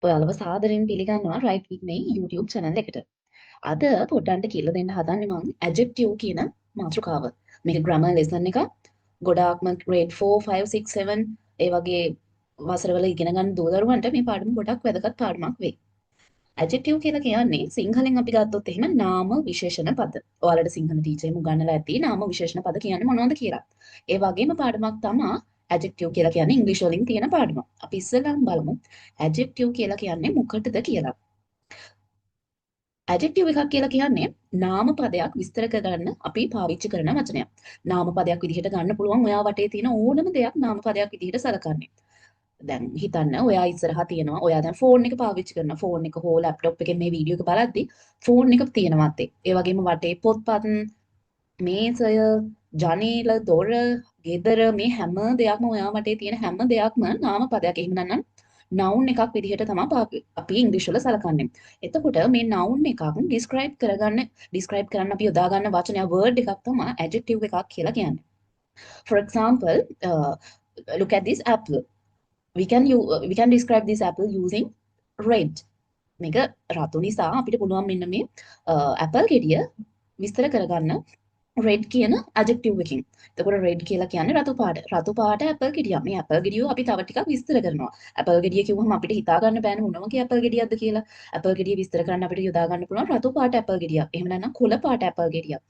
ඔයාලව සාදරයෙන් පිළිගන්නවා රයිට් විත් මේ YouTube channel එකට. අද පොඩ්ඩන්ට කියලා දෙන්න හදන්නේ මම adjective කියන මාතෘකාව. මේක grammar lesson එක. ගොඩාක්ම grade 4, 5, 6, 7 ඒ වගේ වසරවල ඉගෙන ගන්න දූ දරුවන්ට මේ පාඩම ගොඩක් වැදගත් පාඩමක් වෙයි. adjective කියලා කියන්නේ සිංහලෙන් අපි ගත්තොත් එහෙම නාම විශේෂණ පද. ඔයාලට සිංහල ටීචර් එමු ගන්නලා ඇති නාම විශේෂණ පද කියන්නේ මොනවද කියලා. ඒ වගේම පාඩමක් තමයි adjective කියලා කියන්නේ ඉංග්‍රීසි වලින් තියෙන පාඩමක්. අපි ඉස්සෙල්ලාම බලමු adjective කියලා කියන්නේ මොකටද කියලා. adjective එකක් කියලා කියන්නේ නාම පදයක් විස්තර කරන්න අපි පාවිච්චි කරන වචනයක්. නාම පදයක් විදිහට ගන්න පුළුවන් ඔයා වටේ තියෙන ඕනම දෙයක් නාම පදයක් විදිහට සලකන්නේ. දැන් හිතන්න ඔයා ඉස්සරහා තියෙනවා ඔයා දැන් ෆෝන් එක පාවිච්චි කරනවා ෆෝන් එක හෝ ලැප්ටොප් එකෙන් මේ වීඩියෝ එක බලද්දි ෆෝන් එක තියෙනවා අතේ. ඒ වගේම වටේ පොත්පත් මේසය ජනේල දොර ගෙදර මේ හැම දෙයක්ම ඔයා වටේ තියෙන හැම දෙයක්ම නාම පදයක්. එහෙම නැත්නම් noun එකක් විදිහට තමයි අපි ඉංග්‍රීසි වල සලකන්නේ. එතකොට මේ noun එකක් describe කරන්න අපි යොදා ගන්න වචනය word එකක් තමයි adjective එකක් කියලා කියන්නේ. For example, look at this apple. We can describe this apple using red. මේක රතු නිසා අපිට පුළුවන් මෙන්න මේ apple ගෙඩිය විස්තර කරගන්න red කියන adjective එකකින්. එතකොට red කියලා කියන්නේ රතු පාට. රතු පාට apple ගෙඩිය. මේ apple ගෙඩිය අපි තව ටිකක් විස්තර කරනවා. apple ගෙඩිය කිව්වම අපිට හිතා ගන්න බෑනේ මොන වගේ apple ගෙඩියක්ද කියලා. apple ගෙඩිය විස්තර කරන්න අපිට යොදා ගන්න පුළුවන් රතු පාට apple ගෙඩියක්. එහෙම නැත්නම් කොළ පාට apple ගෙඩියක්.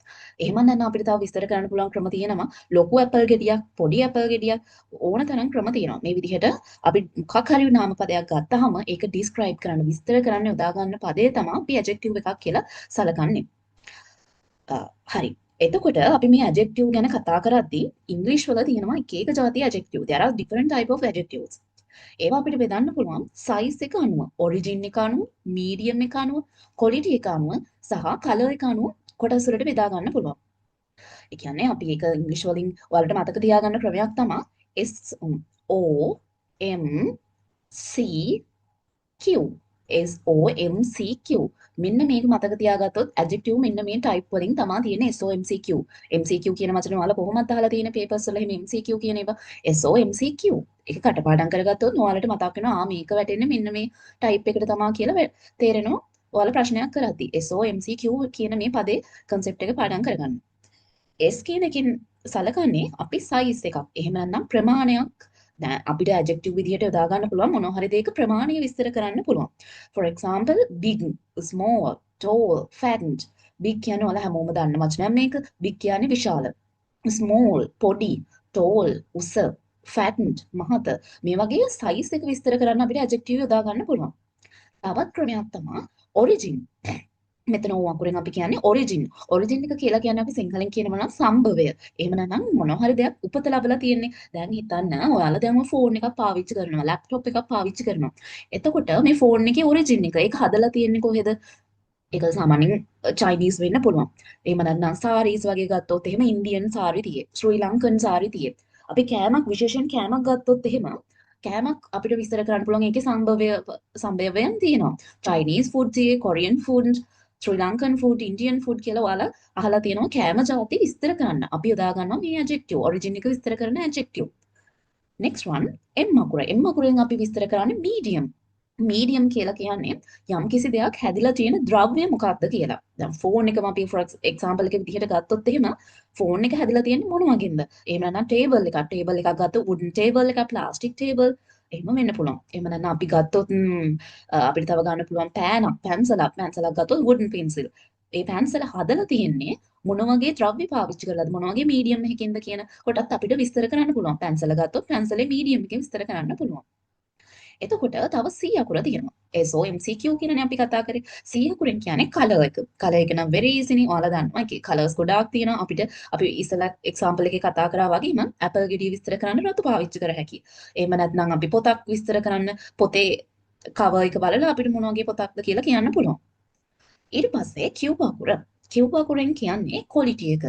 එහෙම නැත්නම් අපිට තව විස්තර කරන්න පුළුවන් ක්‍රම තියෙනවා. ලොකු apple ගෙඩියක්, පොඩි apple ගෙඩියක් ඕන තරම් ක්‍රම තියෙනවා. මේ විදිහට අපි මොකක් හරි නාම පදයක් ගත්තාම ඒක describe කරන්න විස්තර කරන්න යොදා ගන්න පදේ තමයි අපි adjective එකක් කියලා සලකන්නේ. හරි. එතකොට අපි මේ adjective ගැන කතා කරද්දී ඉංග්‍රීසි වල තියෙනවා එක එක જાතිය adjective. There are different type of adjectives. ඒවා අපිට බෙදන්න පුළුවන් size එක අනුව, origin එක අනුව, medium එක අනුව, quality එක අනුව සහ color එක අනුව කොටස් වලට බෙදා ගන්න පුළුවන්. ඒ කියන්නේ අපි ඒක ඉංග්‍රීසි වලින් ඔයාලට මතක තියාගන්න ක්‍රමයක් තමයි SOMCQ. මෙන්න මේක මතක තියාගත්තොත් adjective මෙන්න මේ type වලින් තමයි තියෙන්නේ SOMCQ. MCQ කියන වචනේ ඔයාලා කොහොමද අහලා තියෙන papers වල එහෙම MCQ කියන ඒවා SOMCQ. ඒක කටපාඩම් කරගත්තොත් ඔයාලට මතක් වෙනවා මේක වැටෙන්නේ මෙන්න මේ type එකට තමයි කියලා තේරෙනවා. ඔයාලා ප්‍රශ්නයක් කරද්දී SOMCQ කියන මේ පදේ concept එක පාඩම් කරගන්න. S කියන එකෙන් සලකන්නේ අපි size එකක්. එහෙම නැත්නම් ප්‍රමාණයක්. දැන් අපිට adjective විදිහට යොදා ගන්න පුළුවන් මොනවා හරි දෙයක ප්‍රමාණය විස්තර කරන්න පුළුවන්. For example, big, small, tall, fat. Big කියන්නේ ඔයාලා හැමෝම දන්න වචනයක් මේක. Big කියන්නේ විශාල. Small, පොඩි, tall, උස, fat, මහත. මේ වගේ size එක විස්තර කරන්න අපිට adjective යොදා ගන්න පුළුවන්. තවත් ක්‍රමයක් තමයි origin. මෙතන ඕ අකුරෙන් අපි කියන්නේ origin. origin එක කියලා කියන්නේ අපි සිංහලෙන් කියනවා නම් සම්භවය. එහෙම නැත්නම් මොනවා හරි දෙයක් උපත ලැබලා තියෙන්නේ. දැන් හිතන්න ඔයාලා දැන් ෆෝන් එකක් පාවිච්චි කරනවා, ලැප්ටොප් එකක් පාවිච්චි කරනවා. එතකොට මේ ෆෝන් එකේ origin එක ඒක හදලා තියෙන්නේ කොහෙද? ඒක සාමාන්‍යයෙන් චයිනීස් වෙන්න පුළුවන්. එහෙම නැත්නම් සාරීස් වගේ ගත්තොත් එහෙම ඉන්දියන් සාරි තියේ. ශ්‍රී ලංකන් සාරි තියේ. අපි කෑමක් විශේෂයෙන් කෑමක් ගත්තොත් එහෙම කෑමක් අපිට විස්තර කරන්න පුළුවන් ඒකේ සම්භවයන් තියෙනවා. චයිනීස් ෆුඩ් තියේ, කොරියන් ෆුඩ්, ශ්‍රී ලංකන් ෆුඩ්, ඉන්දියන් ෆුඩ් කියලා ඔයාලා අහලා තියෙනවා කෑම ಜಾති විස්තර කරන්න. අපි යොදා ගන්නවා මේ adjective, origin එක විස්තර කරන adjective. Next one, M අකුර. M අකුරෙන් අපි විස්තර කරන්නේ medium. medium කියලා කියන්නේ යම් කිසි දෙයක් හැදිලා තියෙන ද්‍රව්‍ය මොකක්ද කියලා. දැන් ෆෝන් එකම අපි for example එක විදිහට ගත්තොත් එහෙම ෆෝන් එක හැදිලා තියෙන්නේ මොන වගේද? එහෙම නැත්නම් table එකක් ගත්තොත් wooden table එකක්, plastic table එහෙම වෙන්න පුළුවන්. එහෙම නැත්නම් අපි ගත්තොත් අපිට තව ගන්න පුළුවන් පැන්සලක් ගත්තොත් wooden pencil. ඒ පැන්සල හදලා තියෙන්නේ මොන වගේ ද්‍රව්‍ය පාවිච්චි කරලාද මොන වගේ මීඩියම් එකකින්ද කියන කොටත් අපිට විස්තර කරන්න පුළුවන්. පැන්සල ගත්තොත් පැන්සලේ මීඩියම් එකකින් විස්තර කරන්න පුළුවන්. එතකොට තව C අකුර තියෙනවා. SOMCQ කියනනේ අපි කතා කරේ. C අකුරෙන් කියන්නේ color එක. color එක නම් very easy නේ. ඔයාලා දන්නවා. ඒකේ colors ගොඩාක් තියෙනවා. අපි ඉස්සලා example එකේ කතා කරා වගේම apple ගෙඩිය විස්තර කරන්න රතු පාවිච්චි කර හැකියි. එහෙම නැත්නම් අපි පොතක් විස්තර කරන්න පොතේ cover එක බලලා අපිට මොන වගේ පොතක්ද කියලා කියන්න පුළුවන්. ඊට පස්සේ Q අකුර. Q අකුරෙන් කියන්නේ quality එක.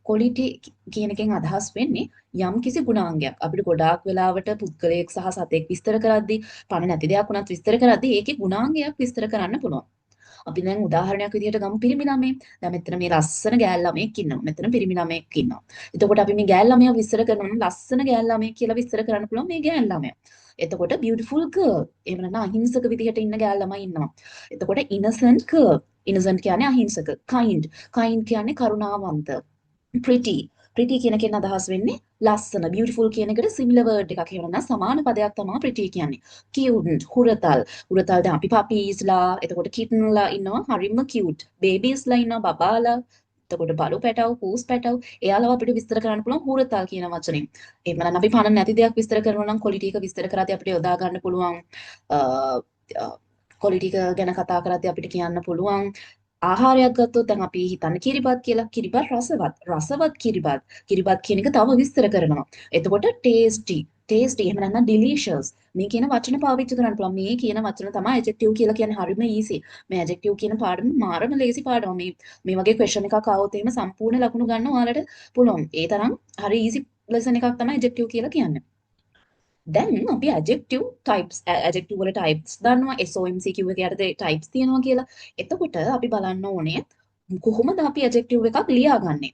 quality කියන එකෙන් අදහස් වෙන්නේ යම් කිසි ගුණාංගයක්. අපිට ගොඩාක් වෙලාවට පුද්ගලයෙක් සහ සතෙක් විස්තර කරද්දී, පණ නැති දෙයක් වුණත් විස්තර කරද්දී ඒකේ ගුණාංගයක් විස්තර කරන්න පුළුවන්. අපි දැන් උදාහරණයක් විදිහට ගමු පිරිමි ළමයෙක්. දැන් මෙතන මේ ලස්සන ගෑල් ළමයෙක් ඉන්නවා. මෙතන පිරිමි ළමයෙක් ඉන්නවා. එතකොට අපි මේ ගෑල් ළමයා විස්තර කරනවා නම් ලස්සන ගෑල් ළමයෙක් කියලා විස්තර කරන්න පුළුවන් මේ ගෑල් ළමයා. එතකොට beautiful girl. එහෙම නැත්නම් අහිංසක විදිහට ඉන්න ගෑල් ළමයි ඉන්නවා. එතකොට innocent girl. innocent කියන්නේ අහිංසක. kind. kind කියන්නේ කරුණාවන්ත. pretty. pretty කියන එකෙන් අදහස් වෙන්නේ ලස්සන. beautiful කියන එකට similar word එකක්. එහෙම නැත්නම් සමාන පදයක් තමයි pretty කියන්නේ. cute. හුරතල්. හුරතල් දැන් අපි puppiesලා, එතකොට kittenලා ඉන්නවා. හරිම cute. babiesලා ඉන්නවා. බබාලා. එතකොට බලු පැටව්, පූස් පැටව්, එයාලව අපිට විස්තර කරන්න පුළුවන් හුරතල් කියන වචනෙන්. එහෙම නැත්නම් අපි පණ නැති දෙයක් විස්තර කරනවා නම් quality එක විස්තර කරද්දී අපිට යොදා ගන්න පුළුවන් quality එක ගැන කතා කරද්දී අපිට කියන්න පුළුවන් ආහාරයක් ගත්තොත් දැන් අපි හිතන්න කිරිබත් කියලා. කිරිබත් රසවත්. රසවත් කිරිබත්. කිරිබත් කියන එක තව විස්තර කරනවා. එතකොට tasty. tasty එහෙම නැත්නම් delicious. මේ කියන වචන පාවිච්චි කරන්න පුළුවන්. මේ කියන වචන තමයි adjective කියලා කියන්නේ. හරිම easy. මේ adjective කියන පාඩම මාරම ලේසි පාඩම. මේ වගේ question එකක් ආවොත් එහෙම සම්පූර්ණ ලකුණු ගන්න ඔයාලට පුළුවන්. ඒ තරම් හරි easy lesson එකක් තමයි adjective කියලා කියන්නේ. දැන් අපි adjective types adjective වල types දන්නවා SOMCQ එකේ යටතේ types තියෙනවා කියලා. එතකොට අපි බලන්න ඕනේ කොහොමද අපි adjective එකක් ලියාගන්නේ.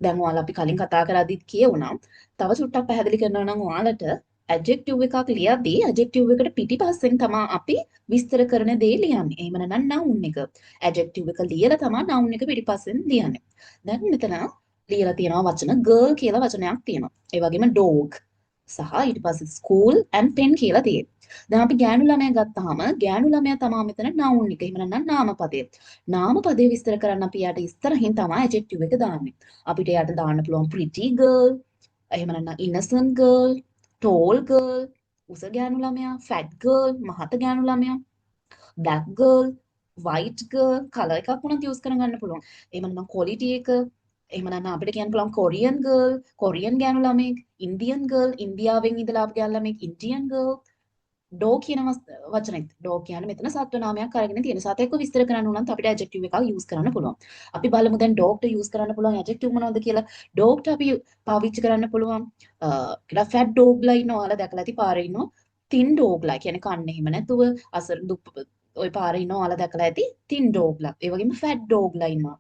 දැන් ඔයාලා අපි කලින් කතා කරද්දිත් කියුණා. තව චුට්ටක් පැහැදිලි කරනවා නම් ඔයාලට adjective එකක් ලියද්දී adjective එකට පිටිපස්සෙන් තමයි අපි විස්තර කරන දේ ලියන්නේ. එහෙම නැත්නම් noun එක. adjective එක ලියලා තමයි noun එක පිටිපස්සෙන් ලියන්නේ. දැන් මෙතන ලියලා තියෙනවා වචන girl කියලා වචනයක් තියෙනවා. ඒ වගේම dog සහ ඊට පස්සේ school and pen කියලා තියෙනවා. දැන් අපි ගෑනු ළමයා ගත්තාම ගෑනු ළමයා තමයි මෙතන noun එක. එහෙම නැත්නම් නාමපදය. නාමපදේ විස්තර කරන්න අපි යට ඉස්සරහින් තමයි adjective එක දාන්නේ. අපිට යට දාන්න පුළුවන් pretty girl, එහෙම නැත්නම් innocent girl, tall girl, උස ගෑනු ළමයා, fat girl, මහත ගෑනු ළමයා, black girl, white girl, color එකක් වුණත් use කරගන්න පුළුවන්. එහෙම නැත්නම් quality එක, එහෙම නැත්නම් අපිට කියන්න පුළුවන් Korean girl, Korean ගෑනු ළමෙක්, Indian girl, ඉන්දියාවෙන් ඉඳලා ආපු ගෑනු ළමෙක්, Indian girl. ඩෝ කියන වචනෙත් ඩෝ කියන්නේ මෙතන සත්ව නාමයක් අරගෙන තියෙන. සතෙක්ව විස්තර කරන්න උනත් අපිට ඇඩ්ජෙක්ටිව් එකක් යූස් කරන්න පුළුවන්. අපි බලමු දැන් ඩොග්ට යූස් කරන්න පුළුවන් ඇඩ්ජෙක්ටිව් මොනවද කියලා. ඩොග්ට අපි පාවිච්චි කරන්න පුළුවන් කියලා ෆැට් ඩොග්ලා ඉන්නවා. ඔයාලා දැකලා ඇති පාරේ ඉන්නවා. තින් ඩොග්ලා කියන්නේ කන්නේ එහෙම නැතුව අසර ඔය පාරේ ඉන්නවා. ඔයාලා දැකලා ඇති තින් ඩොග්ලා. ඒ වගේම ෆැට් ඩොග්ලා ඉන්නවා.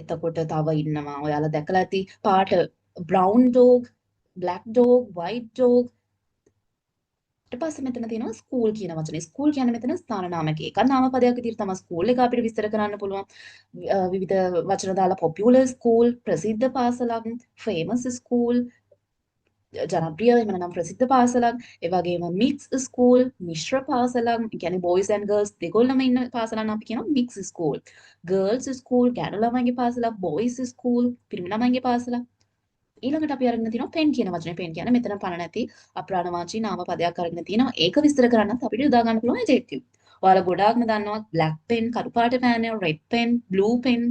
එතකොට තව ඉන්නවා ඔයාලා දැකලා ඇති පාට brown dog, black dog, white dog. ඊට පස්සේ මෙතන තියෙනවා ස්කූල් කියන වචනේ. ස්කූල් කියන්නේ මෙතන ස්ථාන නාමක එකක්. නාමපදයක් විදිහට තමයි ස්කූල් එක අපිට විස්තර කරන්න පුළුවන්. විවිධ වචන දාලා popular school, ප්‍රසිද්ධ පාසලක්, famous school, ජනප්‍රිය එහෙම නැත්නම් ප්‍රසිද්ධ පාසලක්. ඒ වගේම mix school, මිශ්‍ර පාසලක්. ඒ කියන්නේ boys and girls දෙකොල්ලම ඉන්න පාසලක් නම් අපි කියනවා mix school. girls school, ගෑනු ළමයිගේ පාසලක්, boys school, පිරිමි ළමයිගේ පාසලක්. ඊළඟට අපි අරගෙන තියෙනවා පෙන් කියන වචනේ. පෙන් කියන්නේ මෙතන පණ නැති අප්‍රාණවාචී නාම පදයක් අරගෙන තියෙනවා. ඒක විස්තර කරන්නත් අපිට යොදා ගන්න පුළුවන් adjective. ඔයාලා ගොඩාක්ම දන්නවා black pen, කළු පාට පෑන්, red pen, blue pen.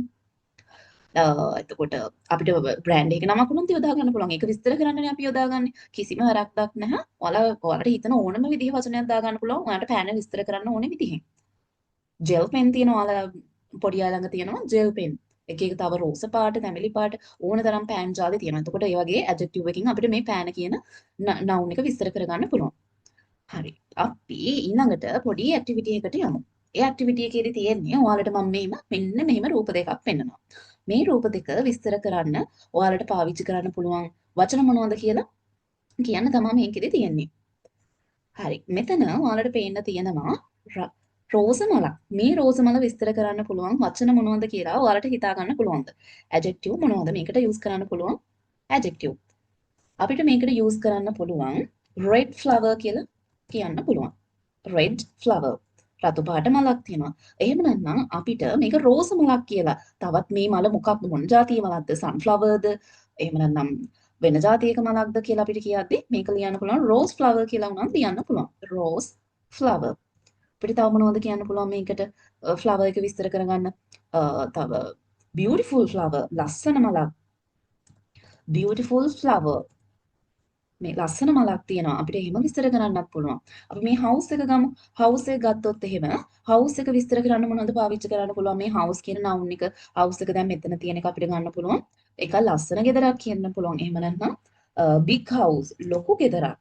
එතකොට අපිට බ්‍රෑන්ඩ් එක නමක් උනත් යොදා ගන්න පුළුවන්. ඒක විස්තර කරන්නනේ අපි යොදාගන්නේ. කිසිම වැරද්දක් නැහැ. ඔයාලට හිතන ඕනම විදිහේ වචනයක් දාගන්න පුළුවන්. ඔයාලට පෑන් විස්තර කරන්න ඕනේ විදිහෙන්. ජෙල් පෙන් තියෙනවා. ඔයාලා පොඩි අය ළඟ තියෙනවා ජෙල් පෙන්. එක එක තව රෝස පාට, තැඹිලි පාට ඕන තරම් පෑන් ජාති තියෙනවා. එතකොට ඒ වගේ ඇඩ්ජෙක්ටිව් එකකින් අපිට මේ පෑන කියන නවුන් එක විස්තර කරගන්න පුළුවන්. හරි. අපි ඊළඟට පොඩි ඇක්ටිවිටි එකකට යමු. ඒ ඇක්ටිවිටි එකේදී තියෙන්නේ ඔයාලට මම මෙන්න මෙහෙම රූප දෙකක් පෙන්නනවා. මේ රූප දෙක විස්තර කරන්න ඔයාලට පාවිච්චි කරන්න පුළුවන් වචන මොනවද කියලා කියන්න තමයි මේකෙදි තියෙන්නේ. හරි. මෙතන ඔයාලට පේන්න තියෙනවා රෝස මලක්. මේ රෝස මල විස්තර කරන්න පුළුවන් වචන මොනවද කියලා ඔයාලට හිතා ගන්න පුළුවන්ද? ඇඩ්ජෙක්ටිව් මොනවද මේකට යූස් කරන්න පුළුවන්? ඇඩ්ජෙක්ටිව්. අපිට මේකට යූස් කරන්න පුළුවන් red flower කියලා කියන්න පුළුවන්. red flower. රතු පාට මලක් තියෙනවා. එහෙම නැත්නම් අපිට මේක රෝස මලක් කියලා. තවත් මේ මල මොකක්ද මොන જાතිය මලක්ද? sunflowerද? එහෙම නැත්නම් වෙන જાතියක මලක්ද කියලා අපිට කියද්දි මේක ලියන්න පුළුවන් rose flower කියලා උනත් ලියන්න පුළුවන්. rose flower. අපිට තව මොනවද කියන්න පුළුවන් මේකට flower එක විස්තර කරගන්න තව beautiful flower ලස්සන මලක් beautiful flower මේ ලස්සන මලක් තියෙනවා අපිට එහෙම විස්තර කරන්නත් පුළුවන් අපි මේ house එක ගමු house එක ගත්තොත් එහෙම house එක විස්තර කරන්න මොනවද පාවිච්චි කරන්න පුළුවන් මේ house කියන noun එක house එක දැන් මෙතන තියෙන එක අපිට ගන්න පුළුවන් ඒක ලස්සන ගෙදරක් කියන්න පුළුවන් එහෙම නැත්නම් big house ලොකු ගෙදරක්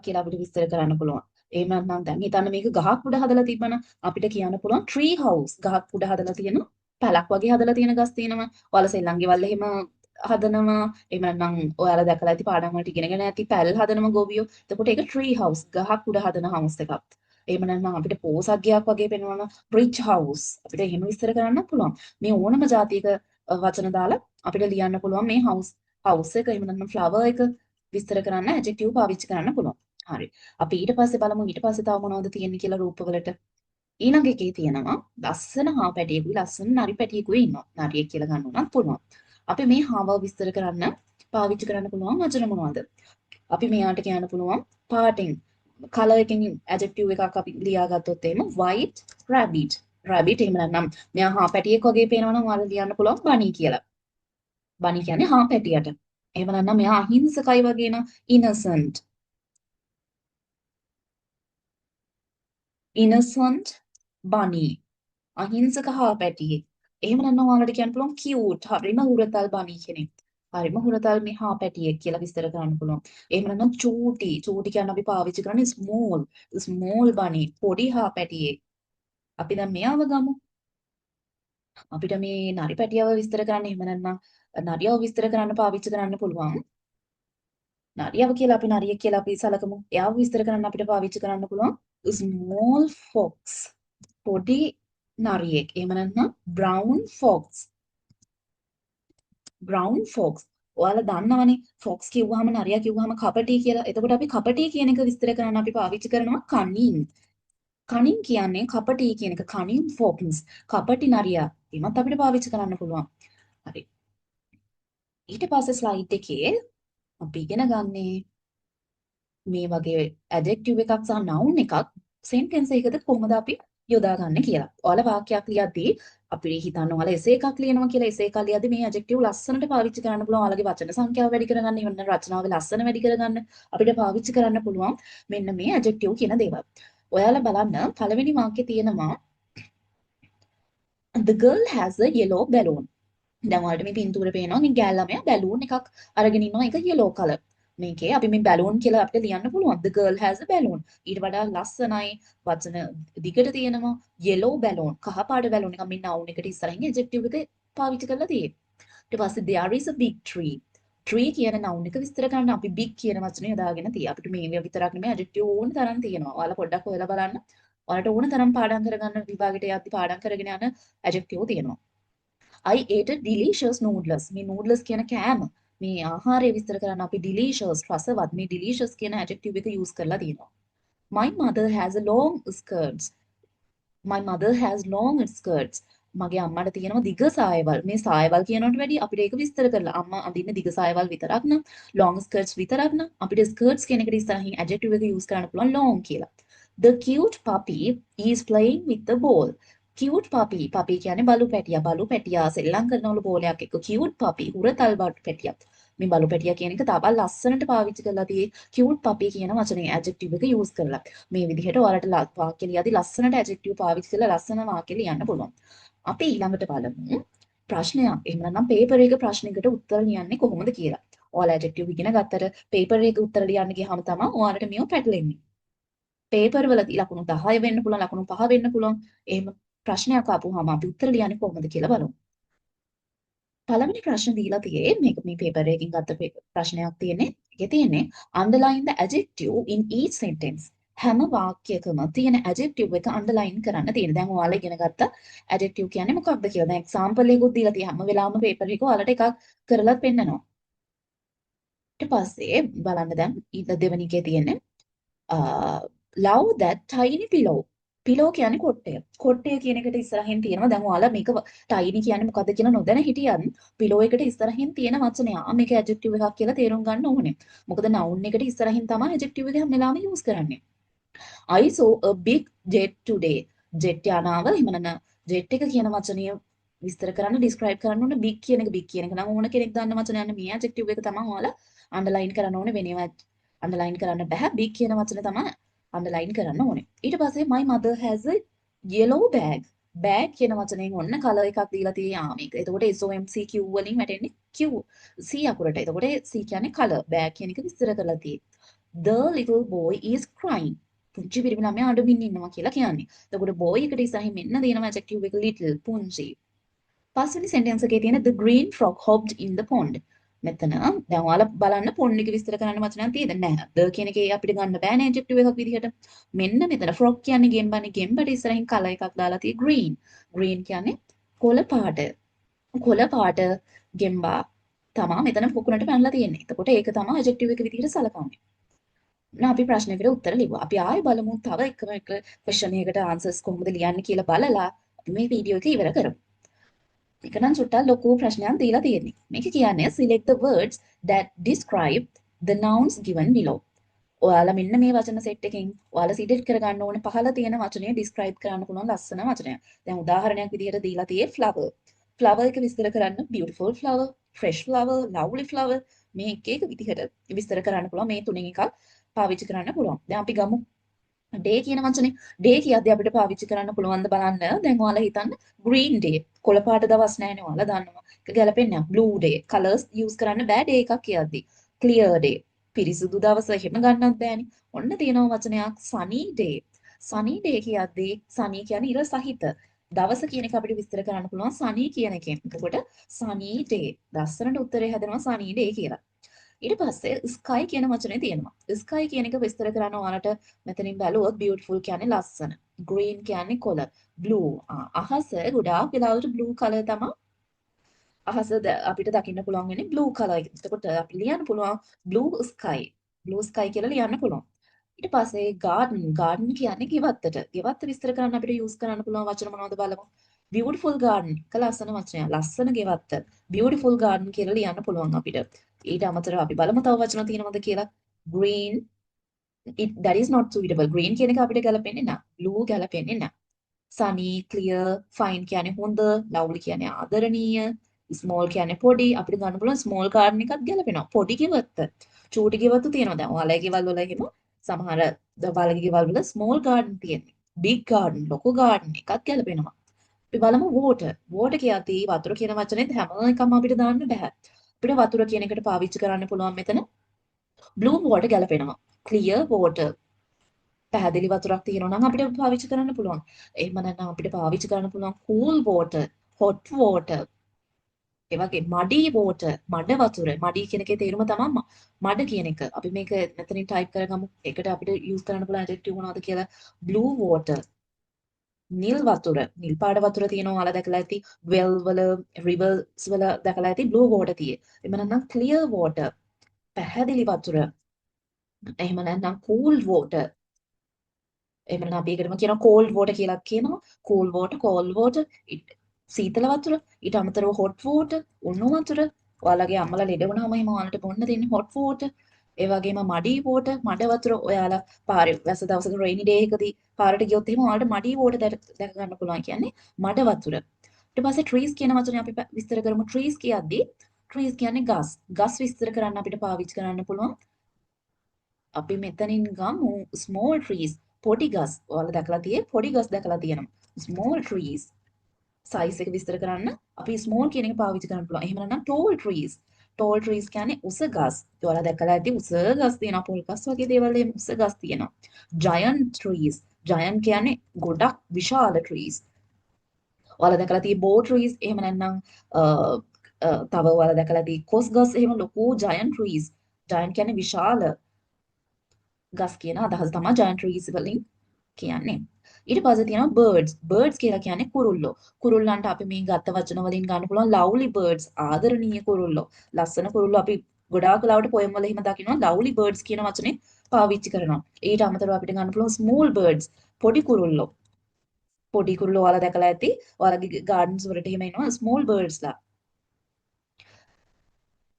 කියලා අපිට විස්තර කරන්න පුළුවන් එහෙම නැත්නම් දැන් හිතන්න මේක ගහක් උඩ හදලා තිබ්බනම් අපිට කියන්න පුළුවන් tree house ගහක් උඩ හදලා තියෙන පැලක් වගේ හදලා තියෙන ගස් තියෙනවා. ඔයාලා සෙල්ලම් ගෙවල් එහෙම හදනවා. එහෙම නැත්නම් ඔයාලා දැකලා ඇති පාඩම් වලට ඉගෙනගෙන ඇති පැල් හදනවා ගොවියෝ. එතකොට ඒක ට්‍රී හවුස් ගහක් උඩ හදන හවුස් එකක්. එහෙම නැත්නම් අපිට පෝසත් ගයක් වගේ පෙන්වනවා රිච් හවුස්. අපිට එහෙම විස්තර කරන්න පුළුවන්. මේ ඕනම જાතියක වචන දාලා අපිට ලියන්න පුළුවන් මේ හවුස් එක එහෙම නැත්නම් ෆ්ලවර් එක විස්තර කරන්න ඇඩ්ජෙක්ටිව් පාවිච්චි කරන්න පුළුවන්. හරි. අපි ඊට පස්සේ බලමු ඊට පස්සේ තව මොනවද තියෙන්නේ කියලා රූපවලට. ඊළඟ එකේ තියෙනවා ලස්සන හා පැටියෙකුයි ලස්සන නරි පැටියෙකුයි ඉන්නවා. නරියෙක් කියලා ගන්න උනත් පුළුවන්. අපි මේ හාව විස්තර කරන්න පාවිච්චි කරන්න පුළුවන් වචන මොනවද? අපි මෙයාට කියන්න පුළුවන් පාටින් කලර් එකකින් ඇඩ්ජෙක්ටිව් එකක් අපි ලියාගත්තොත් එහෙම white rabbit. rabbit එහෙම නැත්නම් මෙයා හා පැටියෙක් වගේ පේනවා නම් ඔයාලා ලියන්න පුළුවන් bunny කියලා. bunny කියන්නේ හා පැටියට. එහෙම නැත්නම් මෙයා අහිංසකයි වගේ නම් innocent. innocent bunny. අහිංසක හා පැටියෙක්. එහෙම නැත්නම් ඔයාලට කියන්න පුළුවන් cute. හරිම හුරතල් bunny කෙනෙක්. හරිම හුරතල් මේ හා පැටියෙක් කියලා විස්තර කරන්න පුළුවන්. එහෙම නැත්නම් චූටි. චූටි කියන්නේ අපි පාවිච්චි කරන්නේ small. small bunny. පොඩි හා පැටියෙක්. අපි දැන් මෙයාව ගමු. අපිට මේ නරි පැටියව විස්තර කරන්න එහෙම නැත්නම් නරියව විස්තර කරන්න පාවිච්චි කරන්න පුළුවන්. නරියව කියලා අපි නරියෙක් කියලා අපි සලකමු. එයාව විස්තර කරන්න අපිට පාවිච්චි කරන්න පුළුවන් small fox. පොඩි නරියෙක්. එහෙම නැත්නම් brown fox. brown fox. ඔයාලා දන්නවනේ fox කිව්වහම නරියා කිව්වහම කපටි කියලා. එතකොට අපි කපටි කියන එක විස්තර කරන්න අපි පාවිච්චි කරනවා cunning. cunning කියන්නේ කපටි කියන එක cunning fox. කපටි නරියා. එමත් අපිට පාවිච්චි කරන්න පුළුවන්. හරි. ඊට පස්සේ ස්ලයිඩ් එකේ අපි ඉගෙන ගන්නේ මේ වගේ ඇඩ්ජෙක්ටිව් එකක් සහ noun එකක් සෙන්ටෙන්ස් එකකට කොහොමද අපි යොදාගන්නේ කියලා. ඔයාලා වාක්‍යයක් ලියද්දී අපි හිතන්න ඔයාලා එසේ එකක් ලියනවා කියලා එසේ එකක් ලියද්දී මේ ඇඩ්ජෙක්ටිව් ලස්සනට පාවිච්චි කරන්න පුළුවන්. ඔයාලගේ වචන සංඛ්‍යාව වැඩි කරගන්න, ඉවන්න රචනාවේ ලස්සන වැඩි කරගන්න අපිට පාවිච්චි කරන්න පුළුවන් මෙන්න මේ ඇඩ්ජෙක්ටිව් කියන දේවල්. ඔයාලා බලන්න පළවෙනි වාක්‍යයේ තියෙනවා The girl has a yellow balloon. දැන් ඔයාලට මේ පින්තූරේ පේනවා මේ ගෑල් ළමයා බැලූන් එකක් අරගෙන ඉන්නවා ඒක yellow color. මේකේ අපි මේ බැලූන් කියලා අපිට ලියන්න පුළුවන්. The girl has a balloon. ඊට වඩා ලස්සනයි වචන දිගට තියෙනවා yellow balloon. කහ පාට බැලූන් එක මේ noun එකට ඉස්සරහින් adjective එක පාවිච්චි කරලා තියෙන්නේ. ඊට පස්සේ there is a big tree. tree කියන noun එක විස්තර කරන්න අපි big කියන වචනේ යොදාගෙන තියෙනවා. අපිට මේ විතරක් නෙමෙයි adjective ඕන තරම් තියෙනවා. ඔයාලා පොඩ්ඩක් හොයලා බලන්න. ඔයාලට ඕන තරම් පාඩම් කරගන්න විභාගෙට යද්දි පාඩම් කරගෙන යන adjective තියෙනවා. I ate a delicious noodles. මේ noodles කියන කෑම මේ ආහාරය විස්තර කරන්න අපි delicious රසවත් මේ delicious කියන adjective එක use කරලා තියෙනවා. My mother has a long skirts. My mother has long skirts. මගේ අම්මට තියෙනවා දිග සායවල්. මේ සායවල් කියනවට වැඩිය අපිට ඒක විස්තර කරලා අම්මා අඳින්න දිග සායවල් විතරක් නම් long skirts විතරක් නම් අපිට skirts කියන එකට ඉස්සරහින් adjective එක use කරන්න පුළුවන් long කියලා. The cute puppy is playing with the ball. cute puppy puppy කියන්නේ බලු පැටියා. බලු පැටියා සෙල්ලම් කරනවලු බෝලයක් එක්ක. cute puppy හුරතල් බලු පැටියා. මේ බලු පැටියා කියන එක තවල් ලස්සනට පාවිච්චි කරලා තියෙයි cute puppy කියන වචනේ adjective එක use කරලා. මේ විදිහට ඔයාලට වාක්‍ය ලියද්දී ලස්සනට adjective පාවිච්චි කරලා ලස්සන වාක්‍ය ලියන්න පුළුවන්. අපි ඊළඟට බලමු ප්‍රශ්නයක්. එහෙම නැත්නම් පේපර් එක ප්‍රශ්නයකට උත්තර ලියන්නේ කොහොමද කියලා. ඔයාලා adjective ඉගෙන ගත්තට පේපර් එක උත්තර ලියන්න ගියාම තමයි ඔයාලට මේව පැටලෙන්නේ. පේපර් වලදී ලකුණු 10 වෙන්න පුළුවන් ලකුණු 5 වෙන්න පුළුවන්. එහෙම ප්‍රශ්නයක් ආපුවාම අපි උත්තර ලියන්නේ කොහොමද කියලා බලමු. පළවෙනි ප්‍රශ්න දීලා තියෙන්නේ මේක මේ පේපර් එකකින් ගත්ත ප්‍රශ්නයක් තියෙන්නේ. ඒකේ තියෙන්නේ underline the adjective in each sentence. හැම වාක්‍යයකම තියෙන adjective එක underline කරන්න තියෙනවා. දැන් ඔයාලා ඉගෙන ගත්ත adjective කියන්නේ මොකක්ද කියලා. දැන් example එකකුත් දීලා තියෙනවා. හැම වෙලාවෙම පේපර් එක ඔයාලට එකක් කරලා පෙන්නනවා. ඊට පස්සේ බලන්න දැන් දෙවෙනි එකේ තියෙන්නේ love that tiny pillow. පිලෝ කියන්නේ කොට්ටය. කොට්ටය කියන එකට ඉස්සරහින් තියෙනවා. දැන් ඔයාලා මේක tiny කියන්නේ මොකද්ද කියලා නොදැන හිටියත් පිලෝ එකට ඉස්සරහින් තියෙන වචනය. මේක adjective එකක් කියලා තේරුම් ගන්න ඕනේ. මොකද noun එකට ඉස්සරහින් තමයි adjective එක හැම වෙලාවෙම use කරන්නේ. I saw a big jet today. jet යානාව එහෙම නැත්නම් jet එක කියන වචනය විස්තර කරන්න describe කරන්න ඕනේ big කියන එක නම් ඕන කෙනෙක් දන්න වචනයක් නේ. මේ adjective එක තමයි ඔයාලා underline කරන්න ඕනේ. වෙනව underline කරන්න බෑ. big කියන වචනේ තමයි underline කරන්න ඕනේ. ඊට පස්සේ my mother has a yellow bag. bag කියන වචනයෙන් ඔන්න color එකක් දීලා තියෙනවා මේක. එතකොට SOMC Q වලින් වැටෙන්නේ Q. C අකුරට. එතකොට C කියන්නේ color. bag කියන එක විස්තර කරලා තියෙනවා. The little boy is crying. පුංචි පිරිමි ළමයා අඬමින් ඉන්නවා කියලා කියන්නේ. එතකොට boy එකට ඉස්සරහින් මෙන්න දෙනවා adjective එක little පුංචි. පස්වෙනි sentence එකේ තියෙන the green frog hopped in the pond. මෙතන දැන් ඔයාලා බලන්න පොන් එක විස්තර කරන්න වචනයක් තියෙද නැහැ. ද කියන එකේ අපිට ගන්න බෑනේ ඇඩ්ජෙක්ටිව් එකක් විදිහට. මෙන්න මෙතන ෆ්‍රොක් කියන්නේ ගෙම්බනේ. ගෙම්බට ඉස්සරහින් කලර් එකක් දාලා තියෙයි green. green කියන්නේ කොළ පාට. කොළ පාට ගෙම්බා තමා මෙතන පොකුණට පැනලා තියෙන්නේ. එතකොට ඒක තමයි ඇඩ්ජෙක්ටිව් එක විදිහට සලකන්නේ. now අපි ප්‍රශ්නයකට උත්තර ලියුවා. අපි ආයෙ බලමු තව එකම එක ක්වෙස්චන් එකකට ආන්සර්ස් කොහොමද ලියන්නේ කියලා බලලා අපි මේ වීඩියෝ එක ඉවර කරමු. මේක නම් චුට්ටක් ලොකු ප්‍රශ්නයක් දීලා තියෙන්නේ. මේක කියන්නේ select the words that describe the nouns given below. ඔයාලා මෙන්න මේ වචන සෙට් එකෙන් ඔයාලා සිලෙක්ට් කරගන්න ඕන පහළ තියෙන වචනය describe කරන්න පුළුවන් ලස්සන වචනයක්. දැන් උදාහරණයක් විදිහට දීලා තියෙන්නේ flower. flower එක විස්තර කරන්න beautiful flower, fresh flower, lovely flower මේ එක විදිහට විස්තර කරන්න පුළුවන්. මේ තුනෙන් එකක් පාවිච්චි කරන්න පුළුවන්. දැන් අපි ගමු day කියන වචනේ. day කියද්දී අපිට පාවිච්චි කරන්න පුළුවන්ද බලන්න. දැන් ඔයාලා හිතන්න green day. කොළ පාට දවස් නැහැනේ ඔයාලා දන්නවා. ඒක ගැලපෙන්නේ නැහැ. blue day. colors use කරන්න බෑ day එකක් කියද්දී. clear day. පිරිසුදු දවස එහෙම ගන්නත් බෑනේ. ඔන්න තියෙනවා වචනයක් sunny day. sunny day කියද්දී sunny කියන්නේ ඉර සහිත. දවස කියන එක අපිට විස්තර කරන්න පුළුවන් sunny කියන එකෙන්. එතකොට sunny day. ලස්සනට උත්තරේ හැදෙනවා sunny day කියලා. ඊට පස්සේ sky කියන වචනේ තියෙනවා. sky කියන එක විස්තර කරන්න ඔයාලට මෙතනින් බැලුවොත් beautiful කියන්නේ ලස්සන. green කියන්නේ කොළ. blue අහස ගොඩාක් වෙලාවට blue color තමයි අහස අපිට දකින්න පුළුවන් වෙන්නේ blue color එක. එතකොට අපි ලියන්න පුළුවන් blue sky. blue sky කියලා ලියන්න පුළුවන්. ඊට පස්සේ garden කියන්නේ ගෙවත්තට. ගෙවත්ත විස්තර කරන්න අපිට use කරන්න පුළුවන් වචන මොනවද බලමු. beautiful garden එක ලස්සන වචනයක්. ලස්සන ගෙවත්ත. beautiful garden කියලා ලියන්න පුළුවන් අපිට. ඊට අමතරව අපි බලමු තව වචන තියෙනවද කියලා. green that is not suitable. green කියන එක අපිට ගැලපෙන්නේ නැහැ. blue ගැලපෙන්නේ නැහැ. sunny, clear, fine කියන්නේ හොඳ, lovely කියන්නේ ආදරණීය, small කියන්නේ පොඩි. අපිට ගන්න පුළුවන් small garden එකක් ගැලපෙනවා. පොඩි ගෙවත්ත. චූටි ගෙවත්තු තියෙනවා. දැන් ඔයාලගේ ගෙවල් වල එහෙම සමහර ඔයාලගේ ගෙවල් වල small garden තියෙනවා. big garden ලොකු garden එකක් ගැලපෙනවා. අපි බලමු water. water කියද්දී වතුර කියන වචනේත් හැම එකම අපිට දාන්න බෑ. අපිට වතුර කියන එකට පාවිච්චි කරන්න පුළුවන් මෙතන blue water ගැලපෙනවා. clear water පැහැදිලි වතුරක් තියෙනවා නම් අපිට පාවිච්චි කරන්න පුළුවන්. එහෙම නැත්නම් අපිට පාවිච්චි කරන්න පුළුවන් cool water, hot water. ඒ වගේ muddy water, මඩ වතුර. muddy කියන එකේ තේරුම තමයි මඩ කියන එක. අපි මේක මෙතනින් ටයිප් කරගමු. ඒකට අපිට use කරන්න පුළුවන් adjective මොනවද කියලා. blue water. නිල් වතුර. නිල් පාට වතුර තියෙනවා ඔයාලා දැකලා ඇති. well වල, rivers වල දැකලා ඇති blue water තියෙයි. එහෙම නැත්නම් clear water. පැහැදිලි වතුර. එහෙම නැත්නම් cool water. එහෙම නැත්නම් අපි ඒකටම කියනවා cold water කියලා කියනවා. cool water, cold water, සීතල වතුර, ඊට අමතරව hot water, උණු වතුර. ඔයාලගේ අම්මලා ලෙඩ වුණාම එහෙම ඔයාලට බොන්න දෙන්නේ hot water. ඒ වගේම muddy water, මඩ වතුර. ඔයාලා පාරේ වැස්ස දවසක rainy day එකදී පාරට ගියොත් එහෙම ඔයාලට muddy water දැක ගන්න පුළුවන් කියන්නේ මඩ වතුර. ඊට පස්සේ trees කියන වචනේ අපි විස්තර කරමු. trees කියද්දී trees කියන්නේ ගස්. ගස් විස්තර කරන්න අපිට පාවිච්චි කරන්න පුළුවන්. අපි මෙතනින් ගමු small trees. පොඩි ගස්. ඔයාලා දැකලා තියෙයි පොඩි ගස් දැකලා තියෙනවා. small trees. size එක විස්තර කරන්න අපි small කියන එක පාවිච්චි කරන්න පුළුවන්. එහෙම නැත්නම් tall trees. tall trees කියන්නේ උස ගස්. ඔයාලා දැකලා ඇති උස ගස් තියෙනවා. පොල් ගස් වගේ දේවල් එහෙම උස ගස් තියෙනවා. giant trees. giant කියන්නේ ගොඩක් විශාල trees. ඔයාලා දැකලා තියෙයි bow trees. එහෙම නැත්නම් තව ඔයාලා දැකලා තියෙයි කොස් ගස් එහෙම ලොකු giant trees. giant කියන්නේ විශාල ගස් කියන අදහස තමයි giant trees වලින් කියන්නේ. ඊට පස්සේ තියෙනවා birds. birds කියලා කියන්නේ කුරුල්ලෝ. කුරුල්ලන්ට අපි මේ ගත්ත වචන වලින් ගන්න පුළුවන් lovely birds ආදරණීය කුරුල්ලෝ. ලස්සන කුරුල්ලෝ අපි ගොඩාක් වෙලාවට poem වල එහෙම දකිනවා lovely birds කියන වචනේ පාවිච්චි කරනවා. ඊට අමතරව අපිට ගන්න පුළුවන් small birds පොඩි කුරුල්ලෝ. පොඩි කුරුල්ලෝ ඔයාලා දැකලා ඇති. ඔයාලගේ gardens වලට එහෙම එනවා small birds ලා.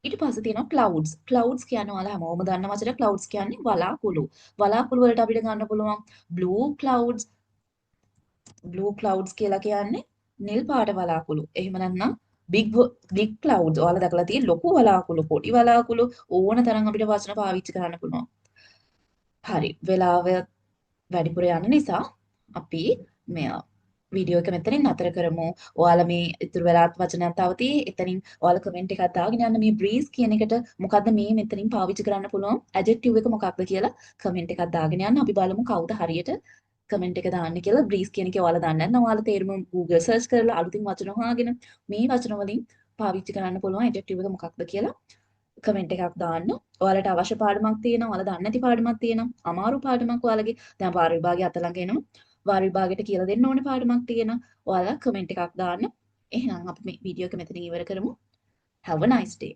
ඊට පස්සේ තියෙනවා clouds. clouds කියන්නේ ඔයාලා හැමෝම දන්න වචන clouds කියන්නේ වලාකුළු. වලාකුළු වලට අපිට ගන්න පුළුවන් blue clouds. blue clouds කියලා කියන්නේ නිල් පාට වලාකුළු. එහෙම නැත්නම් big clouds. ඔයාලා දැකලා තියෙන ලොකු වලාකුළු, පොඩි වලාකුළු ඕන තරම් අපිට වචන පාවිච්චි කරන්න පුළුවන්. හරි. වෙලාව වැඩිපුර යන නිසා අපි මේ වීඩියෝ එක මෙතනින් නතර කරමු. ඔයාලා මේ ඉතුරු වෙලාත් වචනයක් තව තියෙයි. එතනින් ඔයාලා කමෙන්ට් එකක් දාගෙන යන්න මේ breeze කියන එකට මොකද්ද මේ මෙතනින් පාවිච්චි කරන්න පුළුවන් adjective එක මොකක්ද කියලා කමෙන්ට් එකක් දාගෙන යන්න. අපි බලමු කවුද හරියට කමෙන්ට් එක දාන්න කියලා. breeze කියන එකේ ඔයාලා දන්නේ නැත්නම් ඔයාලා තේරුම Google search කරලා අලුතින් වචන හොයාගෙන මේ වචන වලින් පාවිච්චි කරන්න පුළුවන් adjective එක මොකක්ද කියලා කමෙන්ට් එකක් දාන්න. ඔයාලට අවශ්‍ය පාඩමක් තියෙනවා, ඔයාලා දන්නේ නැති පාඩමක් තියෙනවා, අමාරු පාඩමක් ඔයාලගේ දැන් වාර විභාගය අත ළඟ එනවා. වාර විභාගයට කියලා දෙන්න ඕනේ පාඩමක් තියෙනවා. ඔයාලා කමෙන්ට් එකක් දාන්න. එහෙනම් අපි මේ වීඩියෝ එක මෙතනින් ඉවර කරමු. Have a nice day.